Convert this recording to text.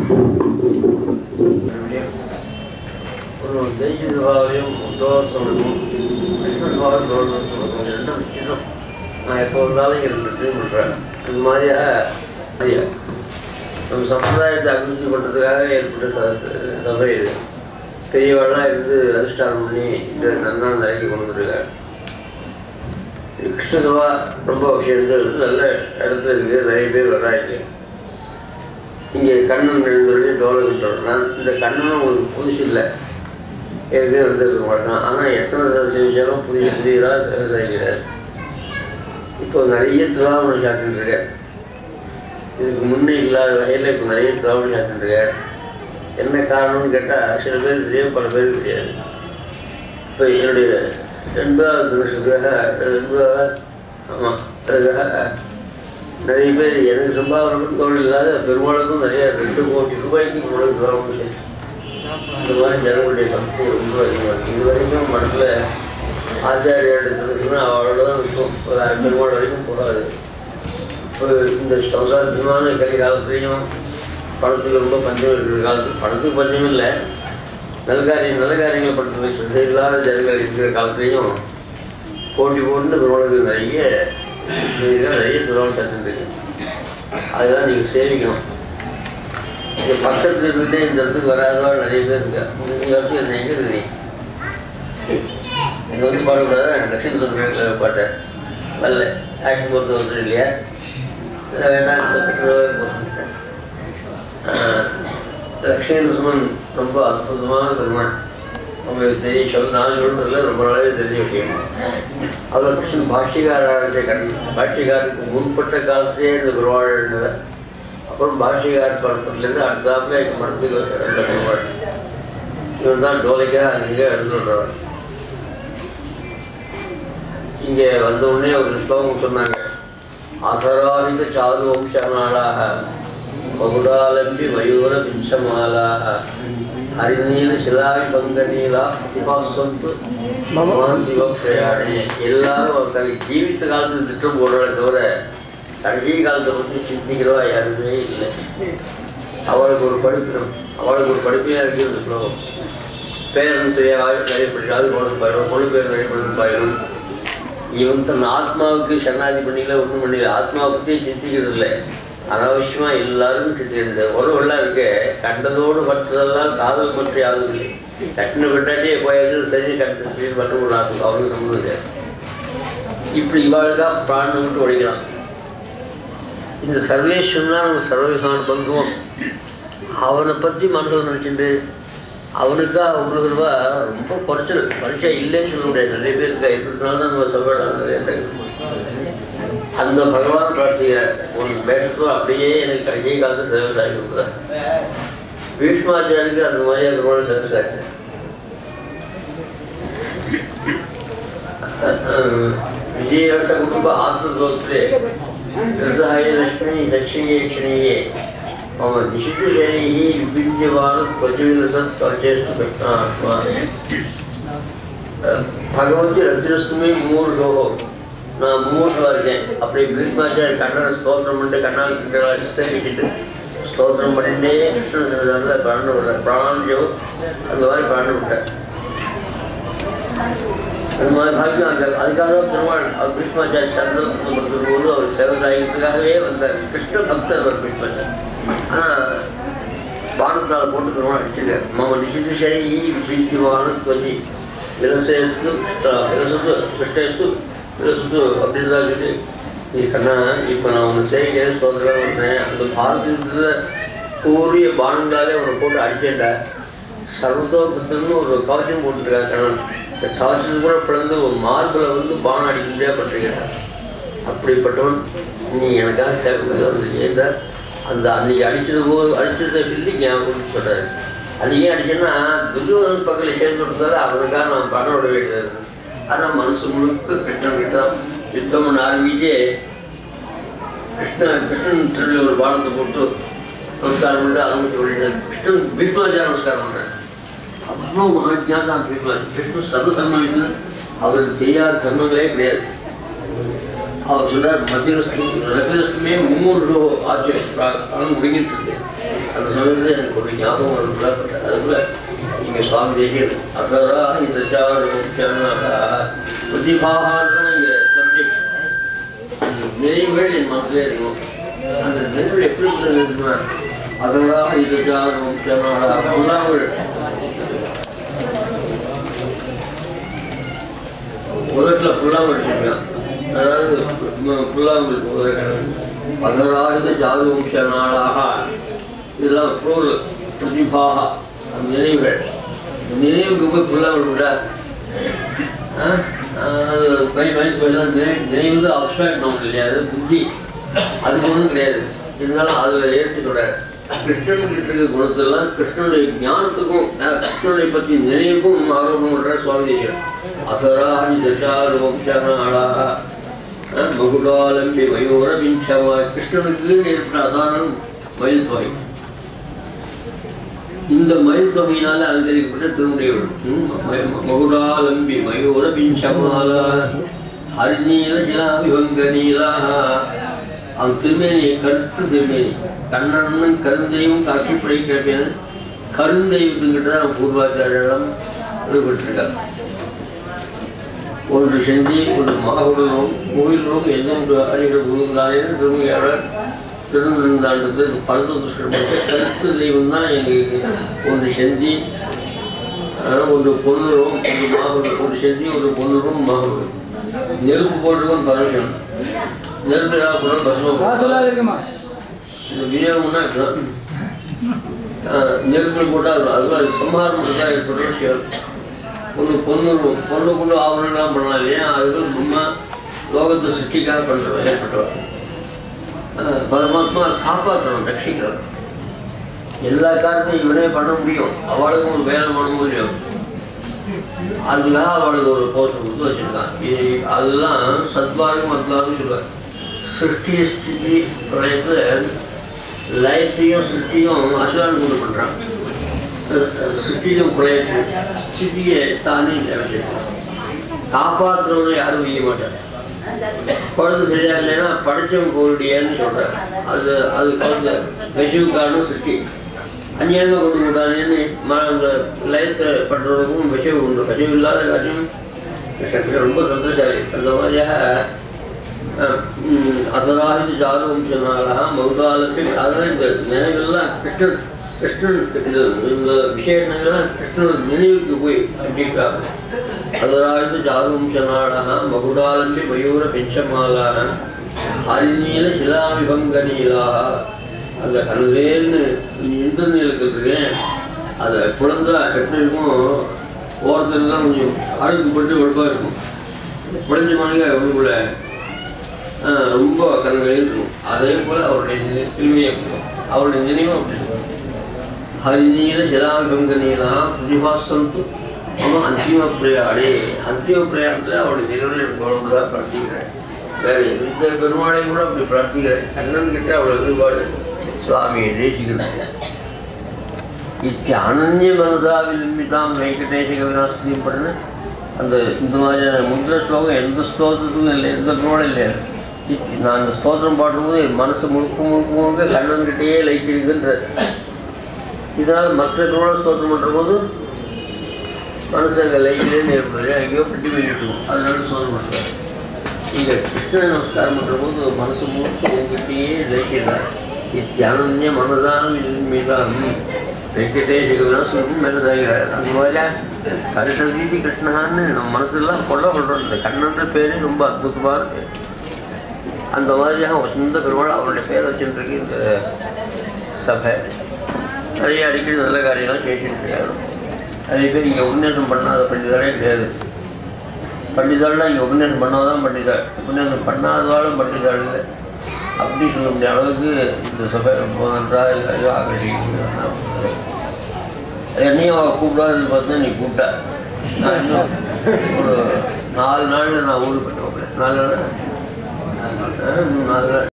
ஒரு தேசியபாவையும் உத்தவசனமும் கிருஷ்ணபாவையும் தோழர்களும் ரெண்டும் நிச்சயம் நான் எப்போ இருந்தாலும் இருந்துட்டு பண்ணுறேன். இது மாதிரியாக நம்ம சம்பிரதாயத்தை அபிவிருத்தி பண்ணுறதுக்காக ஏற்பட்ட சபை இது. பெரியவாள்லாம் இருந்து அதிஷ்டானம் பண்ணி இந்த நன்னா நிலைக்கு கொண்டு வந்துருக்காரு. கிருஷ்ண சபா ரொம்ப விஷயங்கள் நல்ல இடத்துல இருக்குது, நிறைய பேர் வர்றாங்க. இங்கே கண்ணன் எழுந்தொழி டோலகின்றோம். நான் இந்த கண்ணனும் உங்களுக்கு புதுசு இல்லை, ஏற்கனவே வந்துருக்க மாட்டேன். ஆனால் எத்தனை தடவை செஞ்சாலும் புதியதாக செய்கிறார். இப்போ நிறைய திராவணம் சாப்பிட்டுருக்கார். இதுக்கு முன்னே இல்லாத வகையில் இப்போ நிறைய திராவணம் சாப்பிட்டுருக்கார். என்ன காரணம்னு கேட்டால் சில பேர் தெரியும், பல பேருக்கு தெரியாது. இப்போ என்னுடைய 2வது வருஷத்துக்காக ஆமாம் அதுக்காக நிறைய பேர் எனக்கு சம்பாவனம் தொழில் இல்லாத பெருமாளுக்கும் நிறைய 2 கோடி ரூபாய்க்கு முன்னாடி திராவணம் இந்த மாதிரி ஜனங்களுடைய சக்தி ரொம்ப அதிகமாக இருக்குது. இது வரைக்கும் மடத்தில் ஆச்சாரியா எடுத்துருக்குன்னா அவளோட தான் இருக்கும். ஒரு 1 பெருமாள் வரைக்கும் போகாது. இப்போ இந்த சம்சாரத்தியமான கலை காலத்துலேயும் பணத்துக்கு ரொம்ப பஞ்சம் இருக்கிற காலத்துக்கு, பணத்துக்கு பஞ்சம் இல்லை, நல்ல காரியங்களை படுத்து சிந்தை இல்லாத ஜனங்கள் இருக்கிற காலத்துலேயும் போட்டி போட்டு பெருமாளுக்கு நிறைய துரோகம் சேர்த்துருக்கு. அதெல்லாம் நீங்கள் சேவிக்கணும். இங்கே பக்கத்தில் இருந்துகிட்டே இந்த இடத்துக்கு வராதவாள் நிறைய பேர் இருக்கா. நீங்கள் என்ன எங்கே இருக்குது? இங்கே வந்து பாடக்கூடாது. லட்சுமி சுந்தர பாட்டை வரல ஆக்ஷன் பொறுத்த வந்து இல்லையா வேண்டாம். லட்சுமி நரசிம்மன் ரொம்ப அற்புதமான பெருமாள். உங்களுக்கு தெரியும், நான் சொல்றதுல ரொம்ப நாளாவே தெரிஞ்ச விஷயம். அவர் கிருஷ்ணன் பாஷ்யகாரருக்கு முன்பட்ட காலத்திலே இந்த பெருமாள். அப்புறம் பாஷ்யகார் படத்துலேருந்து அடுத்தாப்புல எங்கள் மனத்துக்கு 2 பெருமாள். இவன் தான் டோலிக்கா அங்கே எழுந்துடுறவர். இங்கே வந்த உடனே ஒரு ஸ்லோகம் சொன்னாங்க. ஆசராவித சாது வம்சநாளாக பகுடாலம்பி மயூர பிஞ்சமாலாக ஹரிநீல சிலாவி பங்கநீலா பிரதிபாசந்து மமாந்திவக்ஷயானே. எல்லாரும் ஜீவித்த காலத்தில் திட்டம் போடுறத தவிர கடைசி காலத்தை பற்றி சிந்திக்கிறவா யாருமே இல்லை. அவளுக்கு ஒரு படிப்பையாக இருக்கிறது ஸ்லோகம். பேரன் சரியாக நிறைய படிக்கிறாது பொண்ணு பேர் நிறைய பாயிடும். இவன் தன் ஆத்மாவுக்கு சரணாதி பண்ணிக்கல, ஒன்றும் பண்ணிக்கல, ஆத்மாவை பற்றியே சிந்திக்கிறது இல்லை. அனாவசியமாக எல்லாருக்கும் சிந்திக்கிறது. உறவெல்லாம் இருக்க கண்டதோடு பற்றதெல்லாம் காதல் பற்றி யாரும் இல்லை. கட்டின பெட்டாட்டியே போயாச்சு சரி கட்டு மட்டும் ஒரு ஆகும் அவனுக்கு நம்புது. இப்படி இவாளுதான் பிராணம் விட்டு உடைக்கலாம். இந்த சர்வேஸ்வரனா நம்ம சர்வேஸ்வரன் பந்துவோம். அவனை பற்றி மனசில் நினச்சிட்டு அவனுக்காக உருவா ரொம்ப குறைச்சல் பரிசா இல்லைன்னு சொல்ல முடியாது. நிறைய பேர் இருக்கா. இருக்கிறதுனால தான் நம்ம சொல்லிடலாம். நிறைய அந்த பகவான் பிரார்த்திக்கிறார். ஒரு வேஷத்தோ அப்படியே எனக்கு கடைசி காலத்தில் சர்வீஸ் ஆகி கொடுக்குறார். பீஷ்மாச்சாரிக்கு அந்த மாதிரி அந்த சர்வீஸ் ஆச்சு. விஜயரச குடும்ப ஆத்மதோத்திலே கிருதாய லட்சுமி தட்சிணேட்சணையே அவன் நிஷித்தேனையே விபித்தியமான பிரஜவிலசத் பரிச்சேஷ்டு கிருஷ்ணாத்மா பகவதி ரத்தினஸ்துமே மூர்ஷோ. நான் மூர்ஷமாக இருக்கேன். அப்படி பீஷ்மாச்சாரி கண்ணனை ஸ்தோத்திரம் பண்ணிட்டு கண்ணால் சேவிச்சுட்டு ஸ்தோத்திரம் பண்ணிட்டே கிருஷ்ணன் பிராணம் விடுறேன். பிராணோ அந்த மாதிரி பிராணம் விட்டேன். அது மாதிரி பாக்கியம் அதுக்காக தான் பெருமாள் அவர் பீஷ்மாச்சாரி சந்திரபுரத்துக்கு போது அவர் சேவை சாகிக்கிறதுக்காகவே வந்தார். கிருஷ்ண பக்தர் அவர் பீஷ்மாச்சாரி. ஆனால் பானத்தால் போட்டு பெருமாள் அடிச்சிருக்கார். மம நிஷித்து சரி விபீத்தியமான துவஜி விலசேத்து விலசத்து கிருஷ்ணேத்து விலசத்து அப்படின்னு தான் சொல்லி நீ கண்ணா இப்போ நான் உன்னை சேவிக்கிறேன் சோதரமாக வந்தேன். அந்த பாரதத்தில் கூறிய பானங்களாலே அவனை போட்டு அடிச்சேன்டா. சர்வத்தோ புத்தன்னு ஒரு கவச்சம் போட்டுருக்காரு கண்ணன். இந்த கவச்சத்துக்கு கூட பிறந்து ஒரு மார்பில் வந்து பானம் அடிக்க முடியாது பட்டிருக்கேன். அப்படிப்பட்டவன் நீ எனக்காக சேவை வந்து ஏதா அந்த அன்றைக்கி அடித்ததை சொல்லி ஞாபகம் சொல்கிறாரு. அது ஏன் அடிச்சேன்னா துரியோதன் பக்கத்தில் சேர்ந்து விட்டுருந்தாரு. அவனுக்காக நான் பணம் விட வேண்டியது. ஆனால் மனசு முழுக்க கிருஷ்ணன் யுத்தம் ஆரம்பிச்சே கிருஷ்ணன் திருடி ஒரு பானத்தை போட்டு நமஸ்காரம் பண்ணிட்டு ஆரம்பிச்சு விட்டுட்டார். கிருஷ்ணன் பீஷ்மாச்சாரி நமஸ்காரம் பண்ணுறேன். அவ்வளோ மகாஜான் தான் பீஷ்மாச்சாரி. விஷ்ணு சர்வ தர்மம் அவருக்கு தெரியாத தர்மங்களே கிடையாது. அவர் சொல்கிறார் மத்தியஸ்துமே 3 ஆச்சு முடிங்கிட்டு இருக்கு. அந்த சமயத்தில் எனக்கு ஒரு ஞாபகம் வரும்ல. அதுக்குள்ள நீங்கள் சுவாமி தேசியது அதான் இந்த புத்திபாகான்னு தான் இங்கே சப்ஜெக்ட். நினைவுகள் என் மனதிலே இருக்கும். அந்த நினைவுகள் எப்படி இருக்குன்னா அதெல்லாம் இது புல்லாமல் உலகத்தில் புல்லாமல் வச்சுருக்கான். அதாவது புல்லாமல் அதராக ஜாது வம்ச நாளாக இதெல்லாம் பொருள் பிரதிபாக அந்த நினைவுகள். நினைவுக்கு போய் புல்லாமல் விட அது நினைவு தான் அப்சாக்ட் நமக்கு இல்லையா, அது புத்தி, அதுக்கு ஒன்றும் கிடையாது. இருந்தாலும் அதில் ஏற்றி சொல்கிறார் கிருஷ்ணன் கிட்ட இருக்க குணத்தெல்லாம் கிருஷ்ணனுடைய ஞானத்துக்கும் கிருஷ்ணனை பற்றி நினைவுக்கும் ஆரோபம் பண்ணுறார் சுவாமி தேசிகன். அசராஹி தசாரு வம்சநாளாக மகுடாலம்பி மயூர பிஞ்சமா கிருஷ்ணனுக்கு ஏற்பட்ட அதானம் மயில் தொகை. இந்த மயில் தொகையினால அலங்கரிக்கப்பட்ட திருமுறைகள் மகுடாலம்பி மயூர பிஞ்சமால ஹரிநீல ஜிலாவிவங்க நீலா. அந்த திருமேனியை கருத்து திருமேனி கண்ணனும் கருந்தையும் காட்சி படைக்கிறேன். கருந்தைவத்துக்கிட்ட தான் பூர்வாச்சாரியம் ஈடுபட்டிருக்கார். ஒன்று செஞ்சி ஒரு மாகுடலும் கோயிலும் எதுவும் அறிகிற குருந்தாயிரம் திருமையாளர் திருந்தாண்டது பரதுஷ்டப்பட்ட கருத்து தெய்வம் தான் எங்களுக்கு. ஒன்று செஞ்சி ஒன்று பொண்ணுரும் ஒன்று மாகுடம், ஒரு செஞ்சி ஒரு பொண்ணுரும் மாகுடம். நெருப்பு போட்டுக்கும் பரமசன் நெருப்பு கூட பசங்க விநியோகம்னா நெருப்பில் போட்டால் அதுவும் சம்ஹாரம் தான் ஏற்படுற விஷயம். ஒன்று பொண்ணுருவம் பொண்ணுக்குள்ள ஆவணம்லாம் பண்ணலாம் இல்லையா, அதுகள் ரொம்ப லோகத்தை சிருஷ்டிக்காக பண்ணுறோம் ஏற்பட்டவர். பரமாத்மா காப்பாற்றணும், ரட்சிக்கிறோம். எல்லா காரியத்தையும் இவனே பண்ண முடியும், அவளுக்கும் ஒரு வேலை பண்ண முடியும். அதுக்காக அவளுக்கு ஒரு போஸ்டர் கொடுத்து வச்சுருக்கான். அதெல்லாம் சத்வாரும் மத்வாரும் சொல்லுவார். சிருஷ்டி ஸ்திதி பிரளயத்தில் லயத்தையும் சிருஷ்டியும் அசுரான் கொண்டு பண்ணுறான். சிருஷ்டியும் பிரளயத்தையும் ஸ்திதியை தானே வச்சிருக்கான். காப்பாற்றுறவனை யாரும் செய்ய மாட்டார். குழந்தை சரியா இல்லைன்னா படித்தவன் கோருடியான்னு சொல்கிறார். அது குழந்தை விஷவுக்காரனும் சிருஷ்டி அந்நியமாக கொண்டு கூடாதுன்னு அந்த லயத்தை பண்ணுறவங்களுக்கும் விஷவு உண்டு. விஷவு இல்லாத காட்சியும் ரொம்ப சந்தோஷாலி. அந்த மாதிரியாக அதராக ஜாது வம்சனால மகுடாலத்தில் அதெல்லாம் இந்த நினைவுகள்லாம் கிருஷ்ணன் இந்த விசேஷங்கள்லாம் கிருஷ்ணன் நினைவுக்கு போய் அப்படின்றாங்க. அதராக ஜாது வம்சனாளாக மகுடாலம்பி மயூர பெஞ்சமாலாக ஹரிநீல சிலாவிபங்க நீலாக அந்த கல்வேல்னு இந்திரநீலுக்கு இருக்கேன். அதை குழந்தா எப்படி இருக்கும், ஓரத்துலாம் கொஞ்சம் அழுக்குப்பட்டு வெளுப்பாக இருக்கும். குழஞ்ச மாதிரி அவங்களுக்குள்ள ரொம்ப கண்களில் இருக்கும். அதே போல் அவருடைய திருமையை அவருடைய நினைவும் அப்படி ஹரிநீல ஜலாவிபங்க நீலா பிரதிபாசந்து அவன் அந்திம பிரயாடே. அந்திம பிரயாணத்தில் அவருடைய நினைவுகள் தான் பிரார்த்திக்கிறேன். வேறு எந்த பெருமாளையும் கூட அப்படி பிரார்த்திக்கிறேன். கண்ணன் கிட்ட அவ்வளோ ஈடுபாடு சுவாமியை தேசிக்கிறேன். அனன்ய மனதா விரும்பிதான் வெங்கடேஷ கவிநாசத்தையும் பண்ணு. அந்த இந்த மாதிரியான முந்திர ஸ்லோகம் எந்த ஸ்லோகத்துக்கும் இல்லை, எந்த பெருமாளும் இல்லை. நான் அந்த ஸ்தோத்திரம் பாடும்போது மனசு முழுக்க கண்ணன்கிட்டயே லைச்சிருக்குன்ற. இதனால் மற்ற பெருமாள் ஸ்தோத்திரம் பண்ணுற போது மனசு அங்கே லைச்சிலேன்னு ஏற்படுது, எங்கேயோ கட்டி பண்ணிட்டுருக்கும். அதனால ஸ்தோத்திரம் பண்ணுறாரு. இங்கே கிருஷ்ண நமஸ்காரம் பண்ணுற போது மனசு முழுக்க உங்ககிட்டயே லைச்சிடுறாரு. இத்தியானன்ய மனதான் மீதான் வெங்கடேஷ கவிநாசம் மேலதாகிறார். அந்த மாதிரியா கருஷீதி கிருஷ்ணான்னு நம்ம மனசுலாம் கொள்ளப்படுறோம். இந்த கண்ணன்ற பேரே ரொம்ப அற்புதமான பேர். அந்த மாதிரியாக வசந்த பெருமாள் அவருடைய பேரை வச்சுருக்கு. இந்த சபை நிறைய அடிக்கடி நல்ல காரியம்லாம் கேட்டுட்டு இருக்காரு. நிறைய பேர் இங்கே உபநேசம் பண்ணாத பண்டிதாலே கிடையாது. பண்டிதாள்லாம் இங்கே உபநேசம் பண்ணாதான் பண்டிதாள், உபநேசம் பண்ணாதவாளும் பண்டிதாள் இல்லை அப்படி சொல்ல முடிய அளவுக்கு இந்த சபை ரொம்ப நன்றாக ஐயோ ஆகட்டிக்கிட்டு. என்னையும் அவள் கூப்பிடாதுன்னு பார்த்தா நீ கூப்பிட்டா. நான் இன்னும் ஒரு 4 நாளில் நான் ஊருக்கு போயிட்டு 4 நாள்